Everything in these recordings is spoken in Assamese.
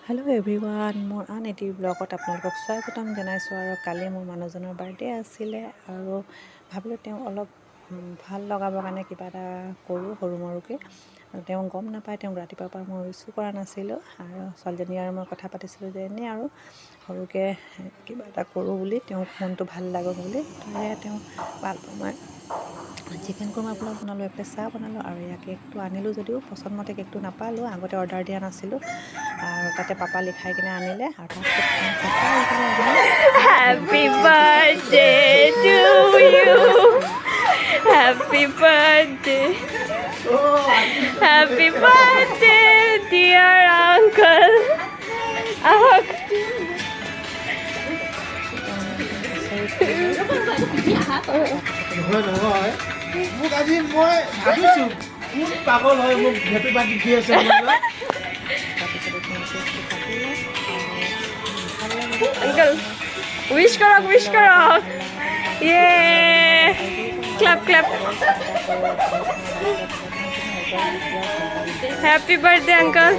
হেল্ল' এভৰিৱান, মোৰ আন এটি ব্লগত আপোনালোকক স্বাগতম জনাইছোঁ। আৰু কালি মোৰ মানুহজনৰ বাৰ্থডে আছিলে আৰু ভাবিলোঁ তেওঁ অলপ ভাল লগাবৰ কাৰণে কিবা এটা কৰোঁ সৰু মৰুকৈ। আৰু তেওঁ গম নাপায়, তেওঁক ৰাতিপুৱাৰ পৰা মই উইচো কৰা নাছিলোঁ। আৰু ছোৱালীজনী আৰু মই কথা পাতিছিলোঁ যে এনেই আৰু সৰুকৈ কিবা এটা কৰোঁ বুলি, তেওঁক মনটো ভাল লাগক বুলি। সেয়ে তেওঁ ভাল পাওঁ মই চিকেন কুৰমা পোলাও বনালোঁ, এফালে চাহ বনালোঁ আৰু এয়া কেকটো আনিলোঁ যদিও পচন্দমতে কেকটো নাপালোঁ, আগতে অৰ্ডাৰ দিয়া নাছিলোঁ। আৰু তাতে পাপা লিখাই কিনে আনিলে আৰু তাৰপিছত Happy birthday to you. Happy birthday. Happy birthday, dear uncle. নহয় মোক আজি মই ভাবিছোঁ কোন পাগল হয় মোক হেপী বাৰ্থডে দি আছে। Uncle, wish karok. Yeah. Clap. Happy birthday, uncle.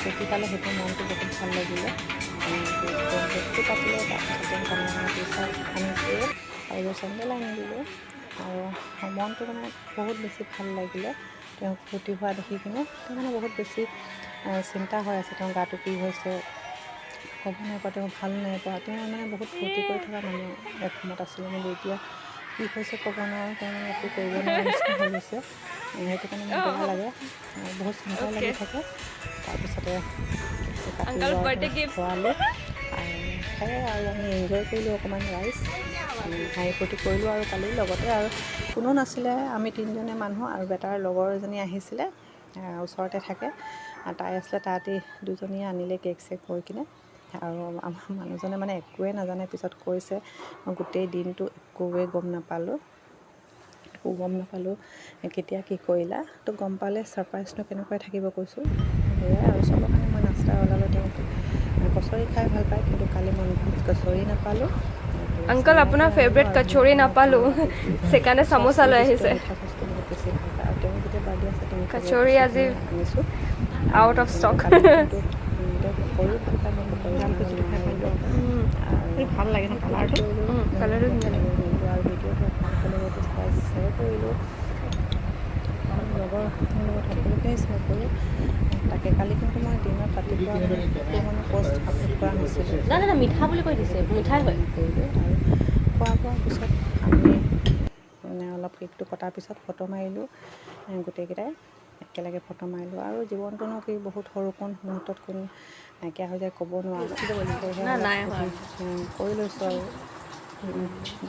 সেইটো পালে সেইটো মনটো বহুত ভাল লাগিলে। কেকটো কাটিলে, তাৰপিছতে আনিছিলোঁ আৰু চেণ্ডেল আনি দিলোঁ আৰু মনটো মানে বহুত বেছি ভাল লাগিলে। তেওঁক ফূৰ্তি হোৱা দেখি কিনে তেওঁ মানে বহুত বেছি চিন্তা হৈ আছে, তেওঁৰ গাটো কি হৈছে ক'ব নাই পোৱা, তেওঁ ভাল নাই পোৱা। তেওঁ মানে বহুত ফূৰ্তি কৰি থকা মানুহ এসময়ত আছিলে, কিন্তু এতিয়া কি হৈছে ক'ব নোৱাৰোঁ। তেওঁ মানে একো কৰিব নোৱাৰা নিচিনা হৈ গৈছে, সেইটো কাৰণে মোৰ বেয়া লাগে, বহুত চিন্তাও লাগি থাকে। তাৰপিছতে Uncle, birthday কাটি gifts. খোৱালোঁ আৰু সেয়াই আৰু আমি এনজয় কৰিলোঁ অকণমান ৰাইজ, হাঁহি ফূৰ্তি কৰিলোঁ। আৰু কালি লগতে আৰু কোনো নাছিলে, আমি তিনিজনে মানুহ আৰু বেটাৰ লগৰ এজনী আহিছিলে, ওচৰতে থাকে, তাই আছিলে, তাহাঁতি দুজনীয়ে আনিলে কেক চেক কৰি কিনে। আৰু আমাৰ মানুহজনে মানে একোৱে নাজানে, পিছত কৈছে মই গোটেই দিনটো একোৱে গম নাপালোঁ কেতিয়া কি কৰিলা। তো গম পালে ছাৰপ্ৰাইজটো কেনেকৈ থাকিব কৈছোঁ। সেয়াই আৰু চবৰ কাৰণে মই নাস্তা ওলালোঁ। তেওঁ কচৰি খাই ভাল পায়, কিন্তু কালি মই কচৰি নাপালোঁ। Uncle, আপোনাৰ ফেভৰেট কচৰি নাপালোঁ, সেইকাৰণে চামোচা লৈ আহিছে। মিঠা বস্তু বহুত বেছি ভাল পায় আৰু তেওঁ যেতিয়া বাৰ্থডে আছে তেওঁ মিঠা কচৰি আজি বস্তুখিনি আনিছোঁ। Out of stock. কালি কিন্তু তেওঁ পকৰিও ভাল পায়, মই পকৰি বনাব নোৱাৰিলোঁ আৰু ভাল লাগে ন কালাৰটো। কালাৰটো ধুনীয়া লাগে। নিলোঁ আৰু ভিডিঅ'টো আপোনালোকৰ লগত শ্বেয়াৰ কৰিলোঁ। লগৰখিনিৰ লগত সকলোখিনি শ্বেয়াৰ কৰোঁ। তাকে কালি কিন্তু মই দিনত ৰাতিপুৱা মানে পষ্ট আপলোড কৰা নাছিলোঁ। না মিঠা বুলি কৈ দিছে, মিঠাই হয়। কৰিলোঁ আৰু খোৱা বোৱাৰ পিছত আমি মানে অলপ কেকটো কটাৰ পিছত ফটো মাৰিলোঁ, গোটেইকেইটাই একেলগে ফটো মাৰিলোঁ। আৰু জীৱনটোনো কি, বহুত সৰু কোন মুহূৰ্তত কোন নাইকিয়া হৈ যায় ক'ব নোৱাৰোঁ। সেয়েহে না অলপ নাই ফূৰ্তি কৰি লৈছোঁ আৰু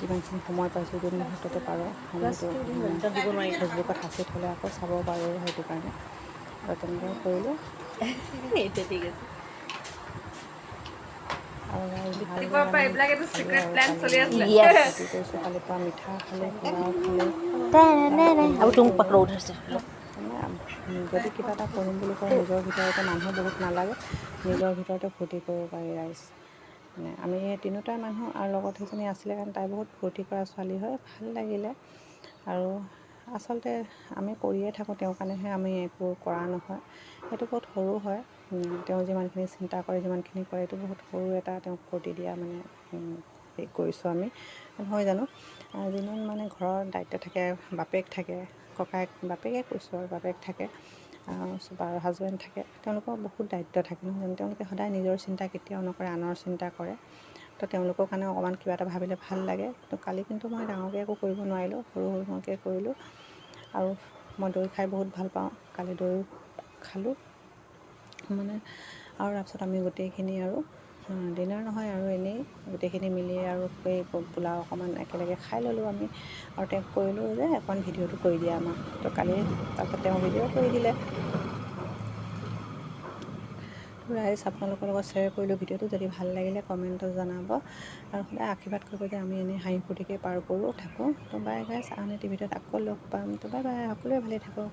যিমানখিনি সময় পাইছোঁ, যোন মুহূৰ্ততে পাৰোঁ সময়টো দিব নোৱাৰি। ফেচবুকত সাঁচি থ'লে আকৌ চাব পাৰোঁ, সেইটো কাৰণে আৰু তেনেকৈ কৰিলোঁ। এতিয়া ঠিক আছে। আৰু ভালদৰে ৰাতিপুৱাৰ পৰা আমি এইবিলাকেতো খালোঁ চিক্ৰেট আৰু প্লেন কালি চলি আছিলে। ফূৰ্তি কৰিছোঁ। কালিৰ পৰা মিঠা খালোঁ, পোলাও খালোঁ, আৰু এনজয় তুমি কৰিলোঁ। পাকৰা উঠাইছে। যদি কিবা এটা কৰিম বুলি কওঁ, নিজৰ ভিতৰতে মানুহ বহুত নালাগে, নিজৰ ভিতৰতে ফূৰ্তি কৰিব পাৰি ৰাইজ। মানে আমি তিনিওটাই মানুহ আৰু লগত সেইজনী আছিলে কাৰণ তাই বহুত ফূৰ্তি কৰা ছোৱালী হয়, ভাল লাগিলে। আৰু আচলতে আমি কৰিয়ে থাকোঁ, তেওঁৰ কাৰণেহে আমি একো কৰা নহয়। সেইটো বহুত সৰু হয়, তেওঁ যিমানখিনি চিন্তা কৰে, যিমানখিনি কৰে, এইটো বহুত সৰু এটা তেওঁক ফূৰ্তি দিয়া মানে হেৰি কৰিছোঁ আমি, নহয় জানো। যিমান মানে ঘৰৰ দায়িত্ব থাকে, বাপেক থাকে, বাপেকে কৈছোঁ আৰু বাপেক থাকে আৰু হাজবেণ্ড থাকে, তেওঁলোকৰ বহুত দায়িত্ব থাকে, নহয় জানো। তেওঁলোকে সদায় নিজৰ চিন্তা কেতিয়াও নকৰে, আনৰ চিন্তা কৰে। তো তেওঁলোকৰ কাৰণে অকণমান কিবা এটা ভাবিলে ভাল লাগে। তো কালি কিন্তু মই ডাঙৰকৈ একো কৰিব নোৱাৰিলোঁ, সৰুকৈ কৰিলোঁ। আৰু মই দৈ খাই বহুত ভাল পাওঁ, কালি দৈও খালোঁ মানে। আৰু তাৰপিছত আমি গোটেইখিনি আৰু ডিনাৰ নহয় আৰু এনেই গোটেইখিনি মিলি আৰু সেই পোলাও অকণমান একেলগে খাই ল'লোঁ আমি। আৰু তেওঁক কৰিলোঁ যে অকণ ভিডিঅ'টো কৰি দিয়া আমাক। তো কালি তাৰপিছত তেওঁ ভিডিঅ' কৰি দিলে। ৰাইজ আপোনালোকৰ লগত শ্বেয়াৰ কৰিলোঁ ভিডিঅ'টো। যদি ভাল লাগিলে কমেণ্টত জনাব আৰু সদায় আশীৰ্বাদ কৰিব যে আমি এনেই হাঁহি ফূৰ্তিকৈ পাৰ কৰোঁ থাকোঁ। তো বাই গাইজ, আন এটি ভিডিঅ'ত আকৌ লগ পাম। তো বাই বাই, সকলোৱে ভালে থাকক।